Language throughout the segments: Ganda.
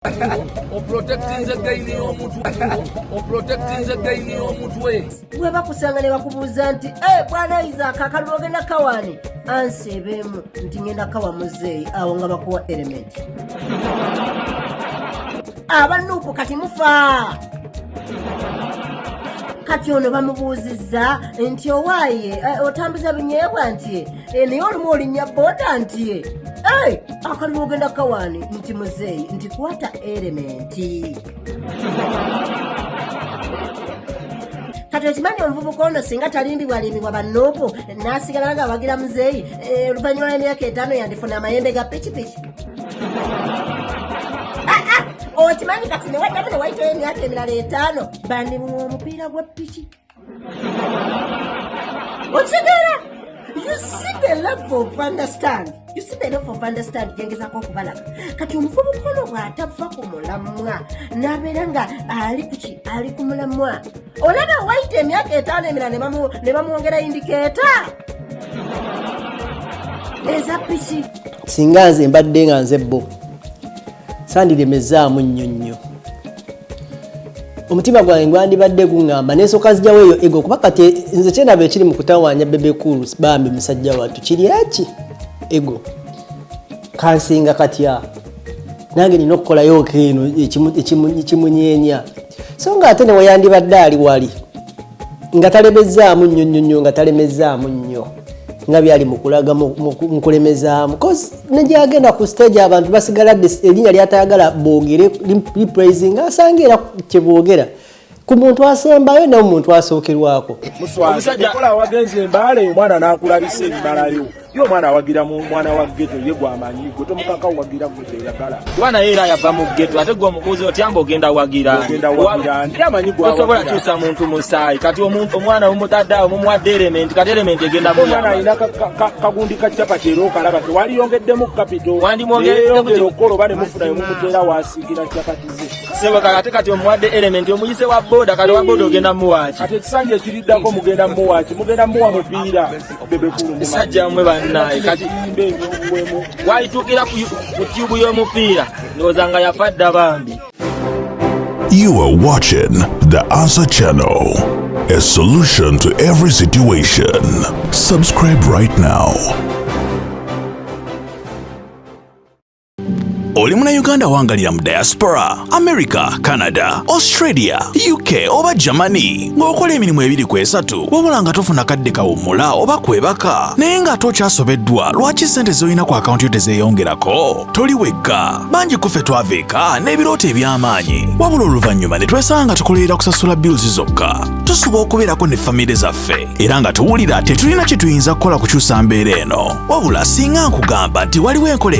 Protecting the gain omutwe. Bwe bakusanga ne bakubuuza nti bwana Isaac akalulu ogenda kawani ansebemu nti ngenda kawa muzeeyi awo nga bakuwa element. Abanuupu kati mufa. Kati ono bamubuuzizza nti owaaye otambuza binyeebwa nti naye olumu olinnya booda nti akalulu ogenda kawani nti muzeeyi nti kwata elementi. Kati okimanyi omuvubuka ono singa talimbibwalimbibwa bannuupu n'asigala nga awagira muzeeyi oluvannyuma lw'emyaka 5 yandifuna amayembe ga pikipiki. Okimanyi kati newaddamu ne wayitayo emyaka emirala 5 bandimuwa omupiira gwa piki. Okitegeera? You see the level of understand. Jengezako okubalaga. Kati omuvubuka ono bw'atava ku mulamwa n'abeera nga ali ku mulamwa. Olaba wayita emyaka 5 emirala ne bamwongera indikeeta. Eza piki. Singa nze mbadde nga nze bo sandiremezaamu nnyo. Omutima gwange gwandibadde guŋŋamba n'esooka zijjawo eyo ego kuba kati nze kyendaba ekiri mu kutawaanya Bebe Cool bambi musajja wattu kiri eki ego kansinga katya nange nina okukolayo eno ekimunyeenya so nga ate ne weyandibadde ali wali nga talemezaamu nnyo nga talemezaamu nnyo nga byali mukulaga mukulemezaamu cause nejagenda ku stage abantu basigala erinnya lyatayagala boogere repraising asangira kyeboogera ku muntu asembayo ne omuntu asookerwako omusajja kola wagenze mbale omwana nakulabise mbalayo yo mwana awagira mu mwana wa ghetto ye gwamanyi goto mukaka wagira gute yagala bwana era yava mu ghetto ate gwa mukuzi otyambo ogenda wagira yamanyi gwa osobola kyusa muntu musayi kati omuntu omwana omutadda omumwadde element kati element egenda mu mwana ina kagundi ka chapatero kalaba twali yongeddemu capital wandi mwongedde okolo bane mufuna yomutera wasigira chapatize sebo kati omwadde element omuyise wa boda kali wa boda ogenda muwachi kati ekisanje kiriddako mugenda muwachi mugenda muwa mupiira Bebe Cool musajja mwe bannaye kati waitukira ku tube y'omupiira ndowooza yafadda bambi. You are watching the Answer Channel, a solution to every situation. Subscribe right now. Oli muna Uganda wangalira mu diaspora, America, Canada, Australia, UK oba Germany ng'okola emirimu 2-3 wabula nga tofuna kadde kawummula oba kwebaka naye nga tokyasobeddwa lwaki ssente z'olina ku akawunti yo tezeeyongerako toli wekka bangi kuffe twaveeka n'ebirooto eby'amaanyi wabula oluvannyuma ne twesanga nga tukolerera kusasula bills zokka tusuba okubeerako ne famire zaffe era nga tuwulira tetulina kye tuyinza kukola kukyusa mbeera eno wabula singa nkugamba nti waliwo enkola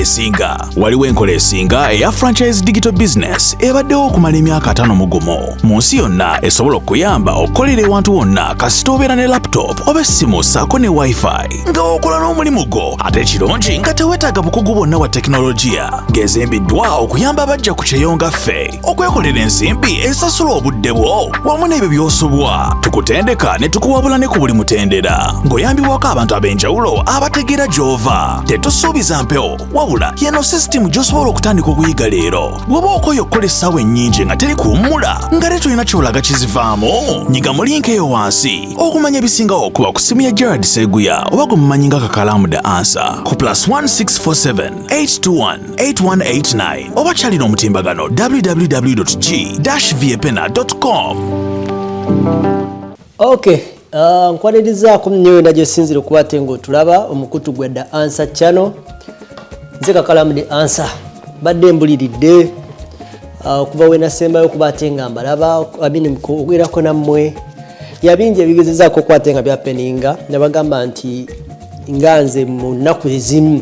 esinga eya franchise digital business ebaddewo okumala emyaka 5 mugumu mu nsi yonna esobola okuyamba okukolera ewantu wonna kasita obeera ne laptop oba essimu ssaako ne wifi nga okola n'omulimu gwo ate ekirungi nga teweetaaga bukugu bwonna bwa tekinologiya ng'ezimbiddwa okuyamba abajja ku kyeyo nga ffe okwekolera ensimbi esasula obudde bwo wamu n'ebyo by'osobwa tukutendeka ne tukuwabula ne ku buli mutendera ng'oyambibwako abantu ab'enjawulo abategeera gy'ova tetusuubiza mpewo wabula yeno sisitimu gy'osobola okutandika okuyiga leero bw'oba okoye okukola essaawa ennyingi nga teri kuwummula nga te tulina kyolaga kizivaamu nyiga mu linki eyo wansi okumanya ebisingawo okuba ku simu ya Gerard Seguya oba gwe mumanyi nga kakalaamu The Answer ku +1647 821 8189 oba kyalina omutimbagano www.g-viepena.com. Okay, nkwanirizaako nnyo na gyesinzire okuba ate ng'otulaba omukutu gwe The Answer Channel. Nze kakalaamu The Answer badde mbuliridde okuva we nasembayo okuba ate nga mbalaba okwerako nammwe yabingi ebigezezaako okuba ate nga byapeninga nabagamba nti nga nze mu nnaku ezimu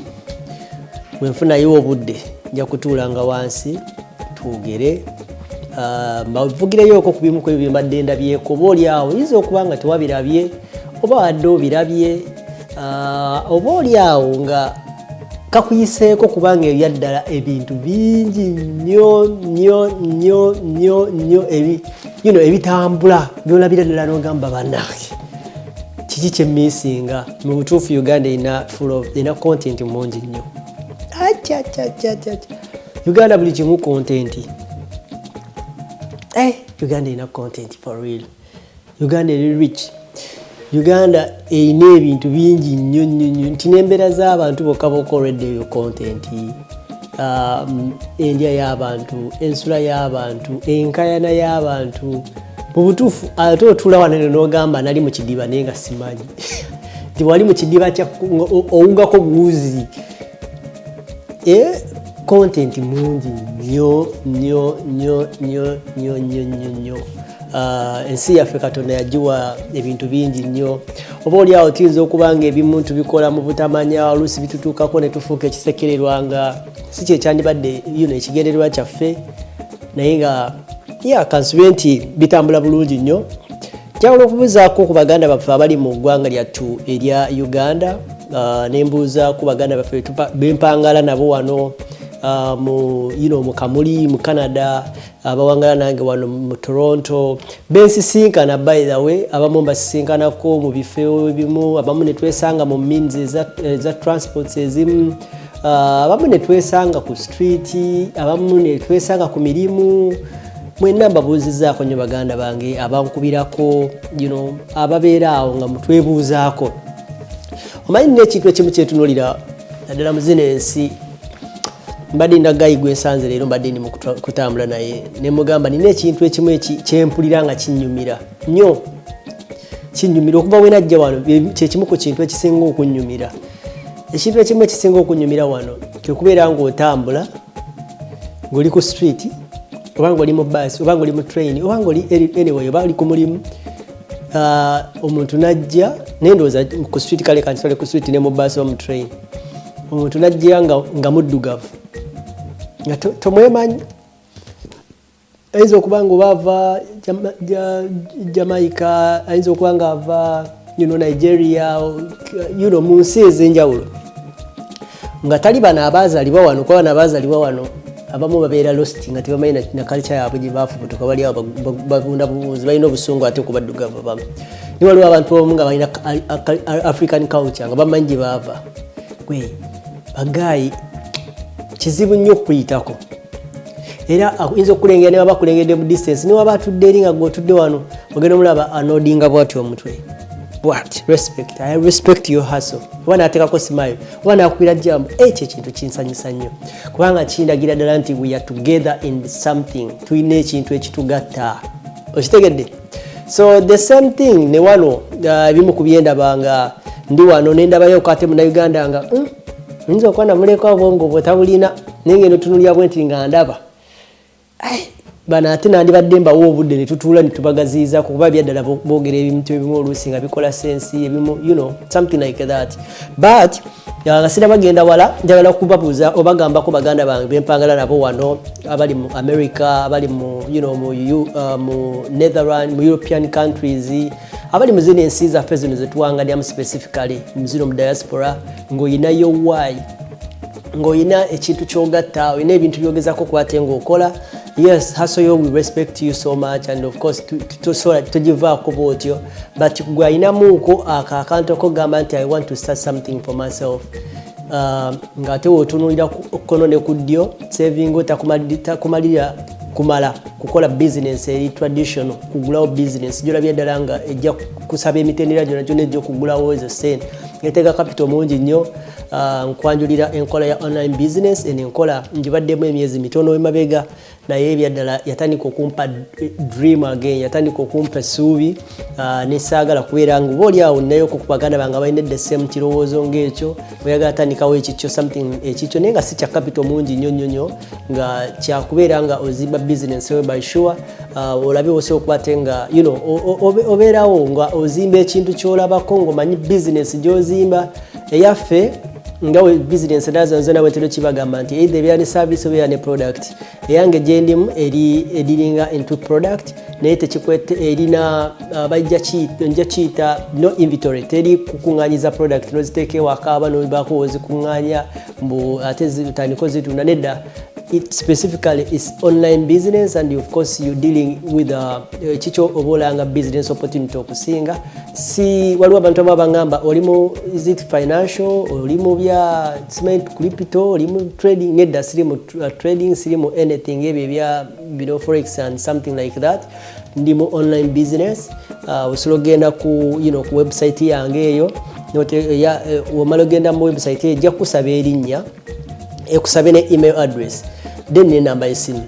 bwe nfunayo obudde nja kutuulanga wansi twogere mbavugireyooko ku bimu ku ebyo bye mbadde ndabyeko oba oli awo yinza okuba nga tewabirabye oba wadde obirabye oba oli awo nga kakuyiseeko kubanga ebyaddala ebintu bingi nnyo ebitambula byolabira ddala n'ogamba bannange kiki kyemmisinga mu butuufu Uganda ina content mungi nnyo Uganda buli kimu content. Uganda ina content for real. Uganda is rich. Uganda ine ebintu bingi nnyo nti n'embeera z'abantu bokka bokoledde eyo content. Endya y'abantu, ensula y'abantu, enkayana y'abantu. Mu butuufu ate otuula wano n'ogamba nali mu kidiba naye nga simanyi. Nti wali mu kidiba owugako buwuzi. Content mungi nnyo. Ensi yaffe Katonda yagiwa ebintu bingi nnyo. Oba oli awo tuyinza okuba nga ebimu tubikola mu butamanya, oluusi bitutuukako ne tufuuka ekisekererwa nga si kye kyandibadde ekigendererwa kyaffe, naye nga kansibe nti bitambula bulungi nnyo. Njagala okubuuzaako ku baganda baffe abali mu ggwanga lyattu erya Uganda, ne mbuuza ku baganda baffe bempangala nabo wano mu Kamuli mu Canada, abawangala nange wano mu Toronto, bensisinkana by the way, abamu mbasisinkanako mu bifo ebimu, abamu ne twesanga mu means eza transports ezimu, abamu ne twesanga ku street, abamu ne twesanga ku mirimu. Mwenna mbabuuzizaako nnyo baganda bange abankubirako, ababeera awo nga mutwebuuzaako. Omanyi n'ekintu ekimu kyetunuulira naddala mu zino ensi, mbadde ndagayi gwe nsanze leero mbadde ndi mu kutambula naye ne mugamba nina ekintu ekimu kyempulira nga kinnyumira nnyo. Kinnyumira okuva we najja wano, kye kimu ku kintu ekisinga okunnyumira. Ekintu ekimu ekisinga okunnyumira wano kye kubeera ng'otambula ng'oli ku street, oba ng'oli mu bus, oba ng'oli mu train, oba ng'oli anyway, oba oli ku mulimu. Omuntu najja naye ndowooza ku street, kale kantisole ku street ne mu bus oba mu train, omuntu najja nga muddugavu nga tomwemanyi. Ayinza okuba nga oba ava Jamaica, ayinza okuba nga ava Nigeria, mu nsi ez'enjawulo, nga tali bano abaazaalibwa wano. Kuba bano abaazaalibwa wano abamu babeera lost nga tebamanyi na culture yaabwe gye baafubutuka, bali awo babunda buwunzi, balina obusungu ate ku baddugavu abamu. Ni waliwo abantu abamu nga balina African culture nga bamanyi gye baava. Gwe bagayi kizibu nnyo okuyitako, era oyinza okulengera ne baba bakulengedde mu distance, ne waba atudde eri nga gw'otudde wano ogenda omulaba anoodinga bw'atyo omutwe. What? Respect. I respect your hustle. Oba n'ateekako smile, oba n'akubira jambo, ekyo ekintu kinsanyusa nnyo kubanga kindagira ddala nti we are together in something. Tulina ekintu ekitugatta. Okitegedde? So the same thing ne wano ebimu ku byendabanga ndi wano ne ndabayo ate mu Uganda nga oyinza okuba namuleko obwongo bwetabulina naye ngeno tunulya bwenti nga ndaba. Bano ate nandibadde mbawo obudde ne tutuula ne tubagaziiza kuba byaddala boogera ebintu ebimu oluusi nga bikola sensi ebimu, something like that. But nga sira bagenda wala, njagala kubabuuza obagambako baganda bange bempangala nabo wano abali mu America, abali mu Netherlands, mu European countries, abali mu zino ensi zaffe zino zetuwangalyamu specifically mu zino mu diaspora, ng'oyinayo why, ng'oyina ekintu kyogatta, oyina ebintu byogezako kwate ng'okola. Yes, hustle yo, we respect you so much, and of course tugivaako bwotyo, but gwe ayinamuuko akantu okugamba nti I want to start something for myself. Ng'ate w'otunuulira kkono ne ku ddyo, saving takumalira kumala kukola business eri traditional, kugulawo business gyolabye ddala nga ejja kusaba emitendera gyonna ejja okugulawo ezo ssente. Eteeka capital mungi nnyo. Nkwanjulira enkola ya online business, enkola njibaddemu emyezi mitono emabega, naye ebyaddala yatandika okumpa dream again, yatandika okumpa essuubi, nesaagala kubeera nga oba oli awo naye ku baganda bange balina the same kirowoozo ng'ekyo, oyagala atandikawo ekikyo something ekikyo, naye nga si kya capital mungi nnyo nga kyakubeera nga ozimba business we by sure. Olabe ose okuba nga obeerawo nga ozimba ekintu ky'olabako ng'omanyi business gy'ozimba. Eyaffe nga we business ndazo nawe tero kibagamba nti either byane service oba ne product. Eyange gyendimu ediringa into product, naye tekikwete erina bajja kiita no inventory, teri kukunganyiza product no ziteeke waka aba no bako ozikunganya mbu ate zitandiko zitunda nedda. it specifically is online business, and of course you're dealing with chicho obolanga business opportunity okusinga si waliwo abantu abangamba olimu is it financial olimu bya cement crypto olimu trading nedda sirimu trading sirimu anything ebyo bya forex and something like that ndimu online business usulogenda ku ku website yange eyo note ya womalogenda mu website ejja kusaba erinnya ekusabe ne email address then ne namba y'essimu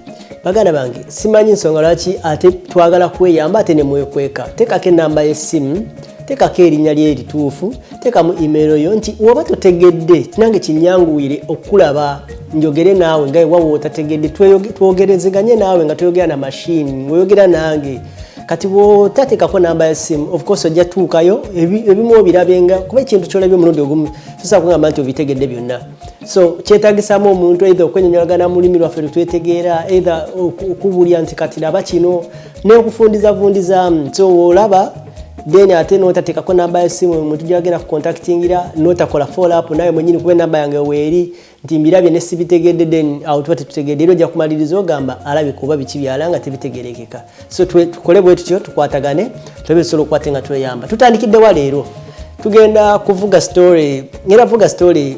baganda bange simanyi nsonga lwaki ate twagala kweyamba ate ne mwekweka tekako enamba y'essimu tekako erinnya lye lituufu tekamu email yo nti woba totegedde nange kinyanguwire okulaba njogere naawe nga wawo otategedde twogerezeganye naawe nga toyogera na machine oyogera nange kati wotatekako namba y'essimu of course ojja tuukayo ebimu obirabenga kuba ekintu kyolabye omulundi ogumu sosa kugamba nti obitegedde byonna so kyetagisamu omuntu either okwenyonyolagana mu lulimi lwaffe lutwetegeera either okubulya nti kati laba kino n'okufundizavundizaamu so olaba then ate n'otatekako namba y'essimu omuntu gyagenda kucontactingira n'otakola follow up nawe mwenyini kuba enamba yange weeri nti mbirabye ne sibitegedde then awo tuba tetutegedde era ojja kumaliriza ogamba alabye kuba biki byala nga tebitegerekeka so tukole bwe tutyo tukwatagane tulabe tusobola okukwate nga tweyamba tutandikiddewa leero tugenda kuvuga story ngera vuga story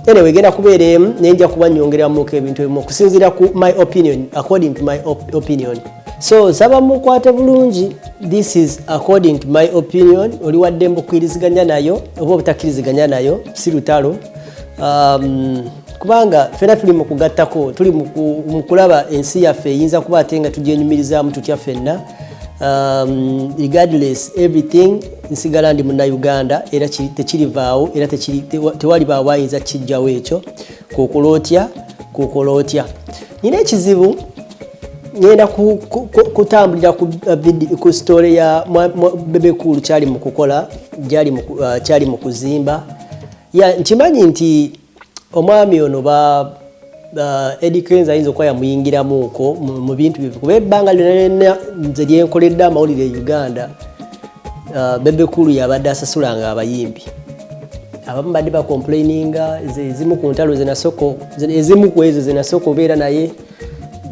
anyway genda kubeera emu nenja kuba nyongeramuko ebintu ebimu okusinziira ku my opinion according to my opinion so saba mukwate bulungi this is according to my opinion oli wadde mbukwiriziganya nayo oba obutakkiriziganya nayo si lutalo kubanga fena tuli mu kugattako tuli mu kulaba ensi yaffe eyinza kuba ate nga tugyenyumirizaamu tutya fenna regardless everything nsigala ndi muna Uganda era tekirivaawo era tewali baawayinza kijjawo ekyo kukolotya nina ekizibu ngenda kutambulira ku story ya Bebe Cool kyali mu kukola kyali mu kuzimba ya nkimanyi nti omwami ono Eddie Kenza ayinza okuba yamuyingiramuuko mu bintu bibyo kuba ebbanga lyonna nze lyenkoledde amawulire e Uganda Bebe Cool yabadde asasulanga abayimbi abamu badde bacomplaininga ezimu ku ntalo ezimu ku ezo zenasooka obeera naye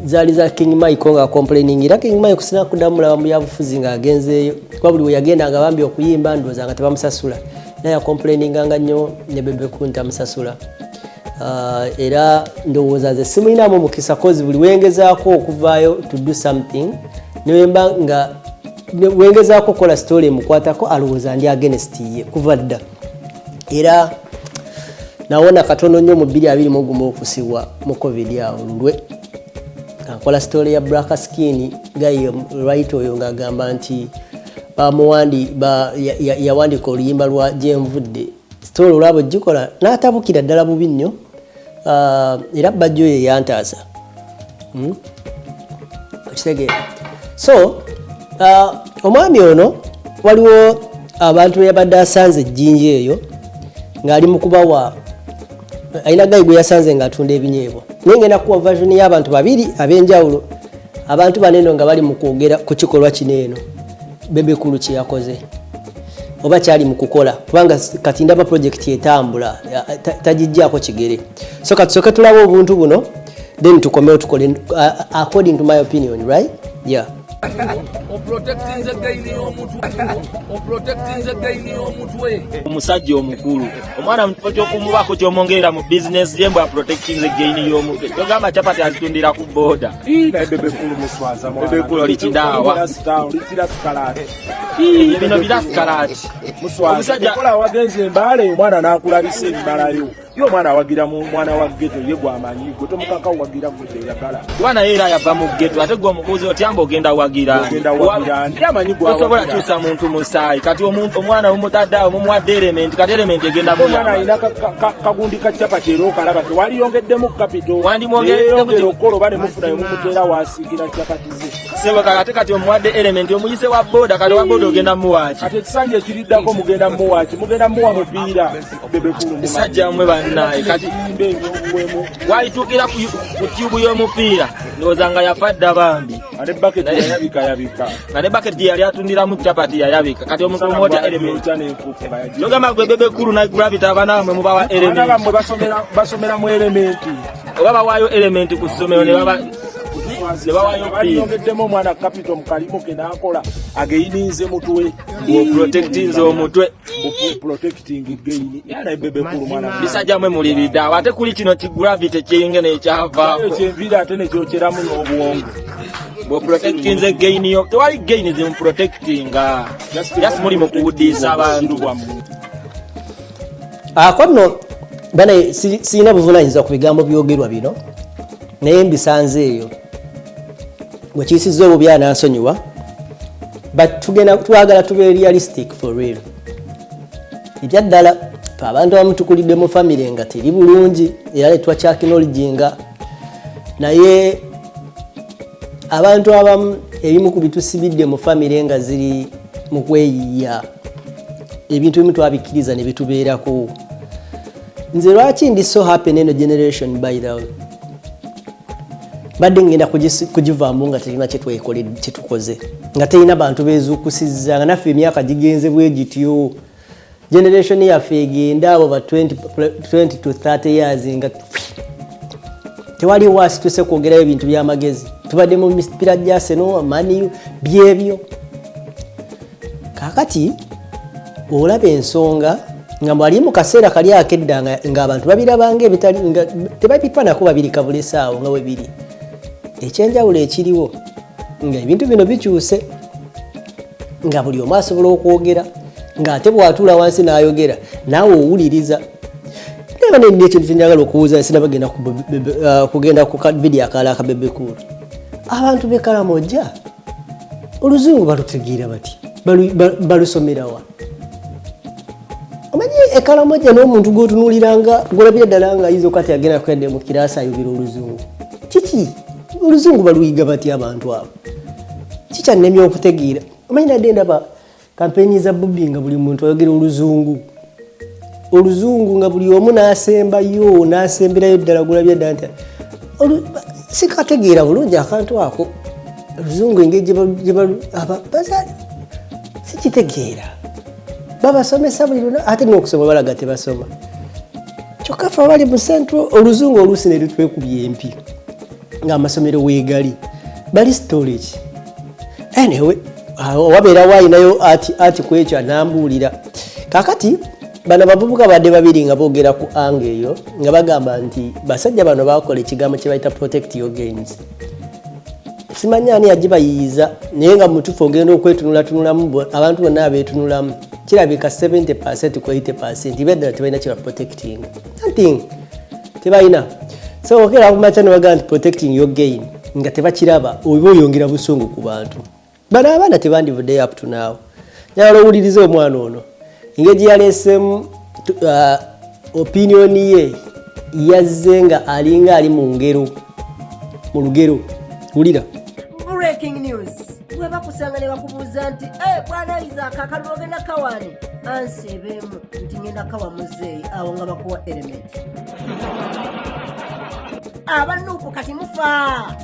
zaali za King Mike nga complaining era King Mike kusina kudamula mu byabufuzi nga agenzeeyo kuba buli we yagenda nga bambi okuyimba ndowooza nga tebamusasula naye complaininga nnyo ne Bebe Cool ntamusasula era ndowooza ze simulinamu omukisa kozi buli wengezaako okuvaayo to do something newemba nga wengezaako kola story emukwatako alowooza ndi against ye kuva dda era nawona katono nnyo mu 2021 okusibwa mu covid awo lulwe akola story ya Black Skin guy right oyo ngagamba nti yawandika oluyimba lwa Jemvudde story olwabo gikola n'atabukira ddala bubi nnyo era bajjo ye yantaasa okitegeera so omwami ono waliwo abantu yabadde asanze ejjinja eyo ng'ali mu kubawa ayina gayi gwe yasanze ng'atunda ebinyeebwa naye ngenda kuwa version y'abantu babiri ab'enjawulo abantu baneno nga bali mu kwogera ku kikolwa kino eno Bebe Cool kye yakoze oba kyali mu kukola kubanga kati ndaba project etambula tagijjaako kigere so katusooke tulaba obuntu buno then tukomewo tukole according to my opinion right yeah omusajja omukulu omwana mukifo ky'okumubako ky'omwongerera mu business ye mbwa protecting the gain y'omutwe togamba chapati azitundira ku boda Bebe Cool muswaza mwana Bebe Cool olikindaawa bino birasikalati muswaza kola wagenze embale omwana n'akulabisa embalayo yo mwana awagira mu mwana wa ghetto ye gwamanyi gwe tomukaka wagira gwe yagala bwana era yava mu ghetto ate gwe omubuuzi otyamba ogenda wagira ndi amanyi gwa osobola kyusa muntu musaayi kati omwana omutaddeawo mumuwadde element kati element egenda mwana alina kagundi ka chapati era okalaba tewaliyongeddemu kapito wandimwongedde okukola oba ne mufunayo mumuteera wasiigira chapati ze sebo kakate kati omuwadde element omuyise wa boda kati wa boda ogenda muwaaki kati ekisanja ekiriddako mugenda muwaaki mugenda muwa mupiira Bebe Cool musajja mmwe bannaye kati waitukira ku tyubu y'omupiira ndowooza nga yafadda bambi nga ne baketi yali atundiramu capati yayabika kati omupromota element nogamba gwe Bebe Cool na Gravity abanaamwe mubawa element basomera mu element oba bawaayo element ku ssomero ne bawayogeddemu omwana Capital mu kalimu ke n'akola ageyinize mutwe protectinze omutwe protecting gain yana Bebe Cool mwana bisajjamwe mulibidde awo ate kuli kino ki Gravity kyeyinge nekyavaako ekyenvira ate nekyokeramu n'obuwongo protectinze gain yo tewali gain zimu protectinga just muli mu kubudiisa abantu akono bana sina buvunanyizibwa ku bigambo byogerwa bino naye mbisanze eyo bwekiyisizza obubi anansonyiwa but twagala tube realistic for real ebyaddala abantu abamu tukulidde mu famire nga teri bulungi era tetwakyakinologinga naye abantu abamu ebimu ku bitusibidde mu famire nga ziri mu kweyiya ebintu ebimu twabikkiriza ne bitubeerako nze lwaki ndi so happy neno generation by the way badde ngenda kugivaamu nga terina kyetukoze nga terina bantu bezuukusizza nga naffe emyaka gigenze bwe gityo generation yaffe egenda abo ba 20 to 30 years nga tewali wasi tuse kwogerayo ebintu by'amagezi tubadde mu mipira gya Arsenal Man byebyo kakati olaba ensonga nga mwali mu kaseera kali akedda nga abantu babirabanga ebitali nga tebabipanako babiri kabulesaawo nga bwe biri ekyenjawulo ekiriwo nga ebintu bino bikyuse nga buli omu asobola okwogera ng'ate bw'atuula wansi n'ayogera naawe owuliriza neba nenina ekintu kyenjagala okuwuuza sinabagenda kugenda ku vidiyo akaala aka Bebe Cool abantu b'Ekalamoja oluzungu balutegeera bati balusomerawa omanyi Ekalamoja n'omuntu gw'otunuuliranga gw'olabira ddala ng'ayinza okati agenda kuyadde mu kiraasi ayogera oluzungu kiki oluzungu baluyiga bati abantu abo kikyannemya okutegeera omanyi nadde ndaba kampeeni za Bobi nga buli muntu ayogera oluzungu nga buli omu n'asembayo n'asemberayo ddala gulabya ddala nti sikategeera bulungi akantu ako oluzungu engeri gyebazaali sikitegeera babasomesa buli luna ate n'okusoma balaga tebasoma kyokka ffe abali mu central oluzungu oluusi ne lutwekubya empi ng'amasomero weegali bali storage anyway wabeera waayinayo ati ku ekyo anambuulira kakati bano bavubuka badde babiri nga boogera ku anga eyo nga bagamba nti basajja bano bakola ekigambo kye bayita protect your gains simanya ani yagibayiiza naye nga mutufu ogenda okwetunulatunulamu abantu bonna abeetunulamu kirabika 70% ku 80% beddala tebalina kiba protecting nothing tebalina so okera kumaca nebagaa nti protecting your gain nga tebakiraba oba oyongera busungu ku bantu bano abaana tebandivuddeyo up to now nyala owuliriza omwana ono engeri yaleesemu opinion ye yazze nga alinga ali mu lugero wulira breaking news bwe bakusanga ne bakubuuza nti bwana Isaac akalulu ogenda kawaani anseebeemu nti ngenda kawa muzeeyi awo nga bakuwa element abanuupu kati mufa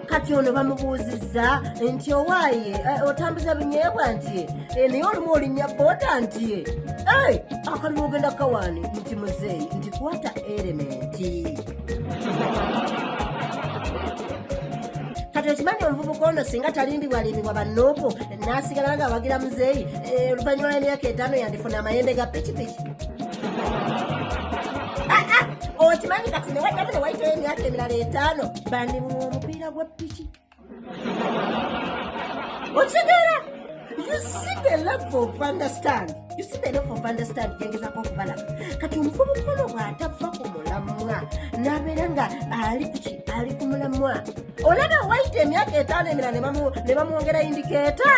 kati ono bamubuuzizza nti owaaye otambuza binyeebwa nti naye olumu olinnya booda nti akalulu ogenda kawaani nti muzeeyi nti kwata elementi kati okimanyi omuvubuka ono singa talindibwalimbibwa bannoopo n'asigala nga awagira muzeeyi oluvannyuma lw'emyaka 5 yandifuna amayembe ga pikipiki okimanyi kati newaddamu ne wayitayo emyaka emirala 5 bandimuwa omupiira gwa piki okitegeera you see the level of understand gyengezako okubalaga kati omuvubuka ono bw'atava ku mulamwa n'abeera nga ali ku mulamwa olaba wayita emyaka 5 emirala ne bamwongera indikeeta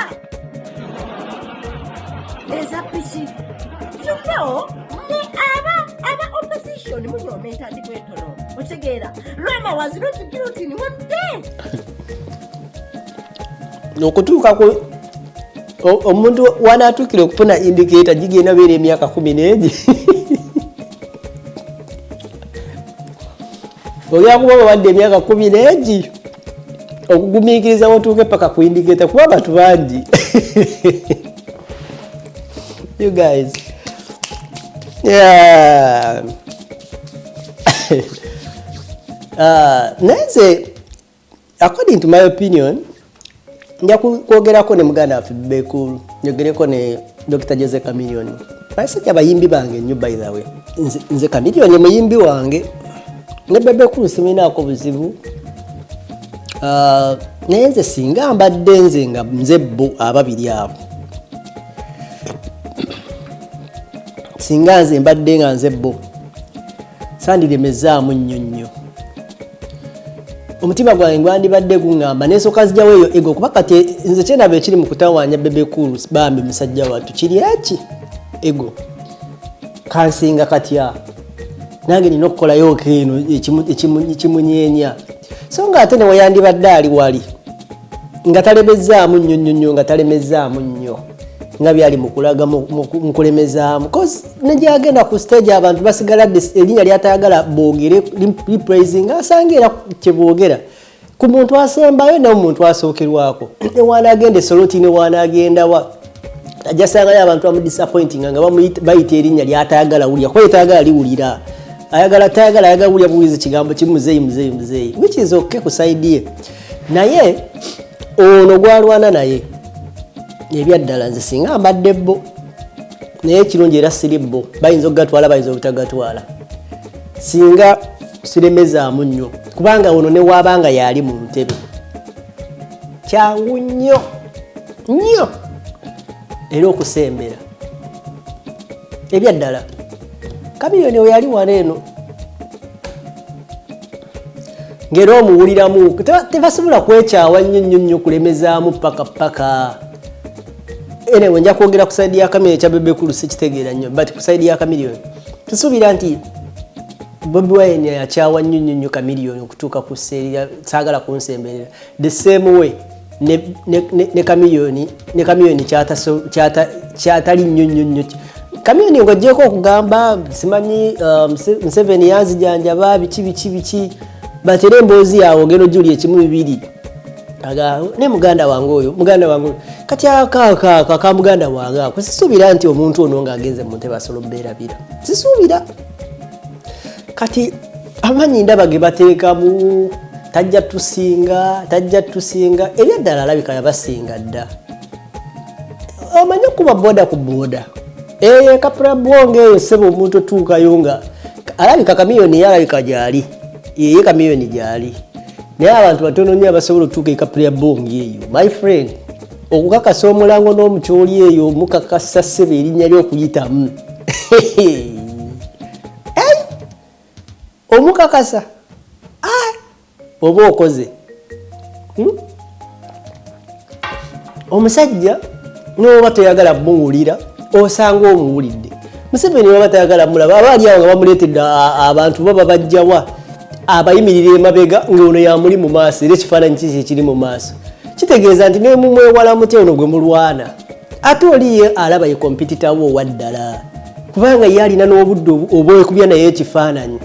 eza piki yuko ne aba opposition munyomenta ndi kwetono okitegeera lwamawazi lwekigirotini wadde okutuuka ku omuntu wanaatuukire okufuna indicator gigenda beera emyaka 14 Ogyakuba wadde emyaka 10 okugumiikiriza otuuke paka ku indicator kuba abantu bangi. You guys. Yeah. Nze, according to my opinion, nja kwogerako ne muganda waffe Bebe Cool, njogereko ne Dr. Jose Chameleone. Basajja bayimbi bange nnyo by the way. Nze Chameleone muyimbi wange. Ne Bebe Cool siminaako buzibu. Naye nze singa mbadde nze nga nze bo ababiri abo. Singa nze mbadde nga nze bo. Sandiremezaamu nnyo. Omutima gwange gwandibadde gungamba n'ensooka zijjawo eyo ego kuba kati nze kyendaba ekiri mu kutawaanya Bebe Cool bambi musajja wattu kiri eki ego kansinga katya nange nina okukolayo keeno ekimunyeenya so nga ate ne weyandibadde ali wali nga talemezaamu nnyo nga talemezaamu nnyo nga byali mu kulaga mu kulemezaamu cause nejagenda ku stage abantu basigala erinnya lyatayagala boogere repraising asanga era kyeboogera ku muntu asembayo n'omuntu asookerwako newaanagenda esoloti newaanagenda wa ajasangayo abantu bamudisappointing nga bayita erinnya lyatayagala wulira kuba yetayagala liwulira ayagala wulira buwuliza kigambo kimuzeeyi which is okay ku side ye naye ono gwalwana naye ebyaddala nze singa mbadde bo naye kirungi era siri bo bayinza okugatwala bayinza obutagatwala singa siremezaamu nnyo kubanga ono ne waabanga yali mu ntebe kyangu nnyo era okusembera ebyaddala Chameleone we yali wano eno ngero omuwuliramu tebasobola kwekyawa nnyo kulemezaamu paka anyway nja kwogera ku side ya Chameleone kya Bebe Cool sikitegeera nnyo but ku side ya Chameleone tusuubira nti Bobi Wine yakyawa nnyo Chameleone okutuuka ku seeri saagala kunsemberera the same way ne Chameleone kyatali nnyo Chameleone ng'oggyeko okugamba simanyi Museveni yanzijanjaba biki batera emboozi yawe ogenda ojjuli ekimu bibiri ne muganda wange kati aka muganda wange ako sisuubira nti omuntu ono ng'agenze mu ntebe asobola obbeerabira sisuubira kati amanyi ndaba ge bateekamu tajja tusinga ebyaddala alabika yabasinga dda amanyi okuba booda ku booda kapula bwonge eyo sebo omuntu otuukayo nga alabika Chameleone yalabika gyali yeye Chameleone gyali naye abantu batono nnyo abasobola okutuuka ekapula bonge eyo my friend okukakasa omulango n'omukyoli eyo omukakasa ssebo erinnya ly'okuyitamu omukakasa oba okoze omusajja n'oba toyagala muwulira osanga omuwulidde Museveni baba tayagala mulaba abaali awo nga bamuleetedde abantu baba bajjawa abayimirira emabega ng'ono yamuli mu maaso era ekifaananyi kiki ekiri mu maaso kitegeeza nti ne mumwewala muti ono gwe mulwana ate oliye alaba ye kompitita wo waddala kubanga ye alina n'obudde obwekubya naye ekifaananyi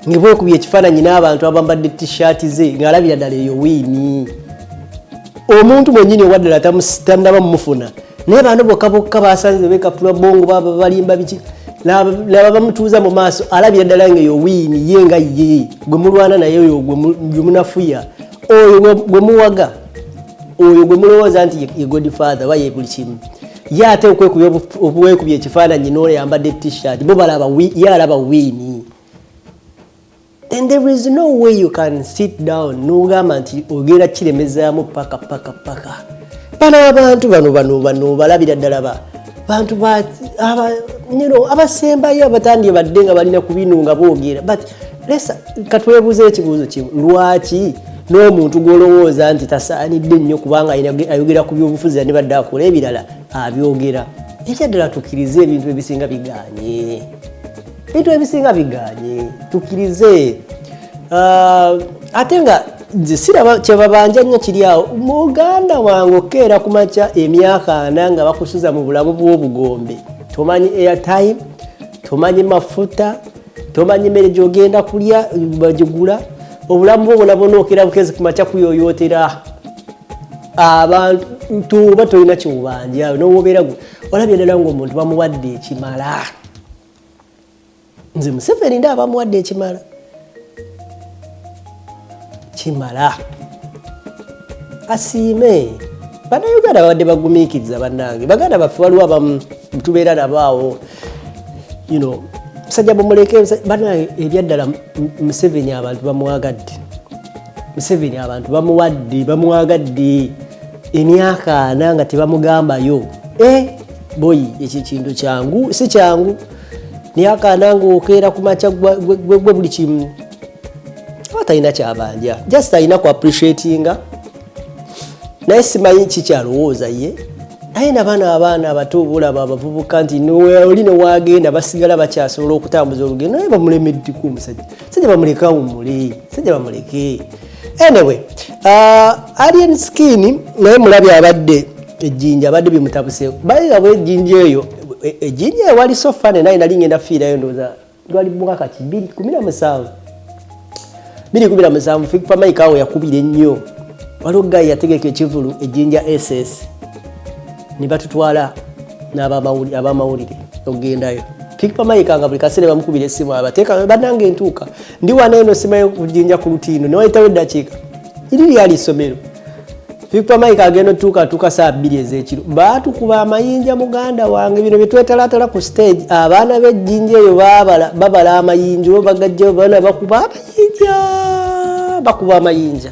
ng'ebwekubya ekifaananyi n'abantu abambadde t-shirt ze ng'alabira ddala eyo wiini omuntu mwennyini owaddala tamnaba mumufuna naye bano bokka basanze bekapula bongo baba balimba biki laba bamutuuza mu maaso alabira ddala ng'eyo wiini ye nga ye gwe mulwana naye oyo gwe munafuya oyo gwe muwaga oyo gwe mulowooza nti ye godfather wa ye buli kimu ye ate okwekubya ekifaananyi n'oyo yambadde t-shirt bo ye alaba wiini. And there is no way you can sit down n'ogamba nti ogenda kiremezaamu paka bano abantu bano balabira ddala bantu abasembayo abatandie badde nga balina ku bino nga boogera but lesa katwebuuza ekibuuzo kimu lwaki n'omuntu gw'olowooza nti tasaanidde nnyo kubanga ayogera ku byobufuzi ne badde akola ebirala abyogera ekyaddala tukkirize ebintu ebisinga biganye tukkirize ate nga nze siraba kyebabanja nnyo kiri awo muganda wange okeera ku makya emyaka 4 nga bakusuza mu bulamu bw'obugombe tomanyi airtime tomanyi mafuta tomanyi mmere gy'ogenda kulya bagigula obulamu bwo bwona okera bukezi kumakya kuyoyootera abantu oba tolina kyobanja n'owobeera olabye ddala ng'omuntu bamuwadde ekimala nze Museveni ndaba bamuwadde ekimala asiime bannayuganda babadde bagumiikiriza bannange baganda baffe waliwo abamu tubeera nabaawo musajja bumuleke bannange ebyaddala Museveni abantu bamuwagadde Museveni abantu bamuwagadde emyaka 4 nga tebamugambayo boyi ekyo kintu kyangu si kyangu myaka 4 ng'okeera ku makya gwe buli kimu atalina kyabanja just alina ku appreciatinga naye simanyi kikyalowooza ye naye abaana abato obulaba abavubuka nti oli newagenda basigala bakyasobola okutambuza olugendo naye bamulemeddeku omusajja sajja bamuleke awummule sajja bamuleke anyway alien skin naye mulabye abadde ejjinja abadde bimutabuse bayirabwe ejjinja eyo ejjinja ewali sofane naye nali ngenda fiirayo ndowooza lwali mwaka 2017 Fikpa Mike awo yakubira ennyo waliwo gayi yategeka ekivulu ejjinja SS ne batutwala n'abamawulire okugendayo Fikpa Mike nga buli kaseera bamukubira essimu abateeka bannange entuuka ndi wano eno simayo kujjinja ku lutindo ne wayitawo eddakiika iri lyali essomero Fikpa Mike agenda otuuka saa 2 ez'ekiro baatukuba amayinja muganda wange bino bye twetalaatala ku stage abaana b'ejjinja eyo babala amayinja bagajjayo baana bakuba amayinja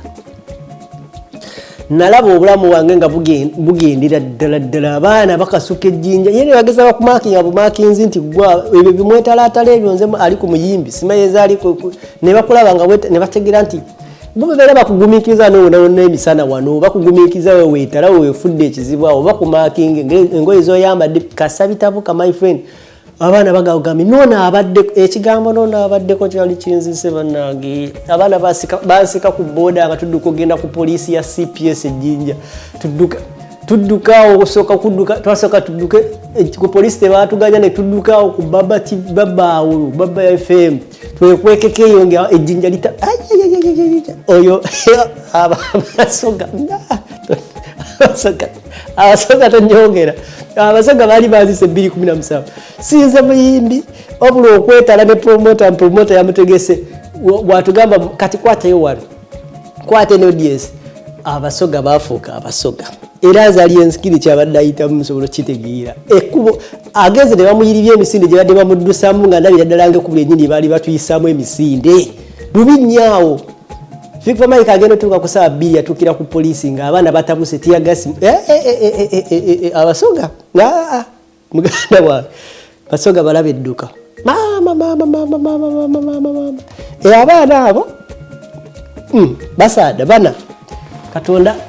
nalaba obulamu wange nga bugendera ddala abaana bakasuka ejjinja ye ne bageza bakumakinga bumakinzi nti gwa ebyo bimwetalaatala ebyo nze ali ku muyimbi simayeza ali ne bakulaba nga ne bategera nti bubeera bakugumiikiriza n'emisana wano bakugumiikiriza weetala weefudde ekizibu awo bakumakinga engoye zoyambadde kasabitabuka my friend abaana bagagambi noona abadde ekigambo noona abaddeko kyali kinzise bannange abaana bansika ku booda nga tudduka ogenda ku poliisi ya CPS ejjinja tuddukawo okusooka kudduka twasooka tudduke ku poliisi tebaatuganya ne tuddukawo ku baba FM twekwekeko eyo nga ejjinja lita oyo abasoga tonyongera abasoga baali bazise 2017 sinze muyimbi obula okwetala ne promota yamutegese watugamba kati kwateyo wano kwate ne audience abasoga bafuuka abasoga era azali enskiri kyabadde ayitamu musobola kitegeera ekkubo agenze ne bamuyiribya emisinde gye badde bamuddusamu nga ndabira ddala ng'ekkubo ennyini baali batuyisaamu emisinde bubi nnyawo Fikpa Mike agenda otuuka ku saa 2 yatuukira ku poliisi ng'abaana batabuse tiyagasi abasoga muganda wange basoga balaba edduka abaana abo basaada bana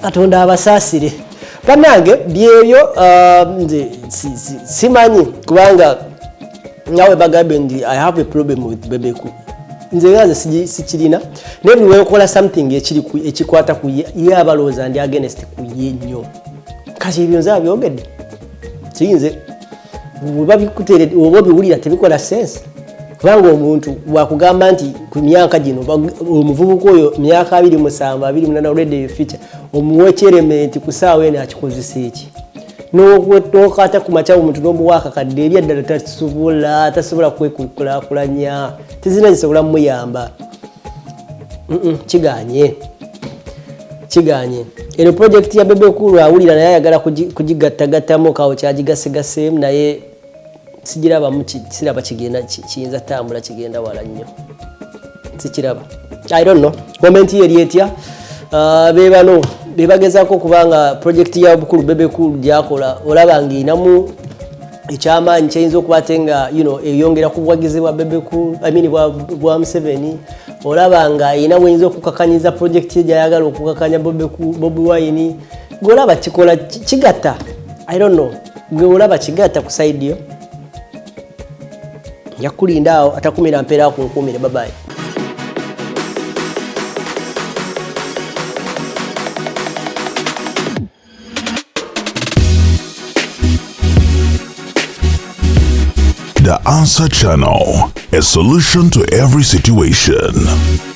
katonda abasaasire bannange byebyo nze simanyi kubanga nawe bagambye ndi I have a problem with Bebe nze ngaze sikirina naye buli weekola something ekikwata ku ye abalowooza ndi against ku ye nnyo kati ebyo nze abyogedde kiyinze oba bikuteeredde oba biwulira tebikola sense kubanga omuntu wakugamba nti ku myaka gino omuvubuka oyo myaka 27 28 already feature omuwa ekyerementi ku saawa eno akikozesa eki n'okata ku makya omuntu n'omuwaaka kadde ebyaddala tasobola kwekulaakulanya tezina zisobola muyamba kiganye eno project ya Bebe Cool awulira naye ayagala kugigattagattamu kawo kyagigasegaseemu naye sigiraba siraba kigenda kiyinza tambula kigenda wala nnyo sikiraba I don't know comment yeri etya bebano bebagezaako kubanga project ya Bukulu Bebe Cool gyakola olaba ng'inamu ekyamaanyi kyayinza okuba ate nga eyongera ku buwagizi bwa Bebe Cool bwa Museveni olaba nga inamu eyinza okukakanyiza project ye gyayagala okukakanya Bobi Wine golaba kikola kigatta I don't know gwe olaba kigatta ku side yo yakulinda awo atakumira mpeera ku nkumire babaye The Answer Channel, a solution to every situation.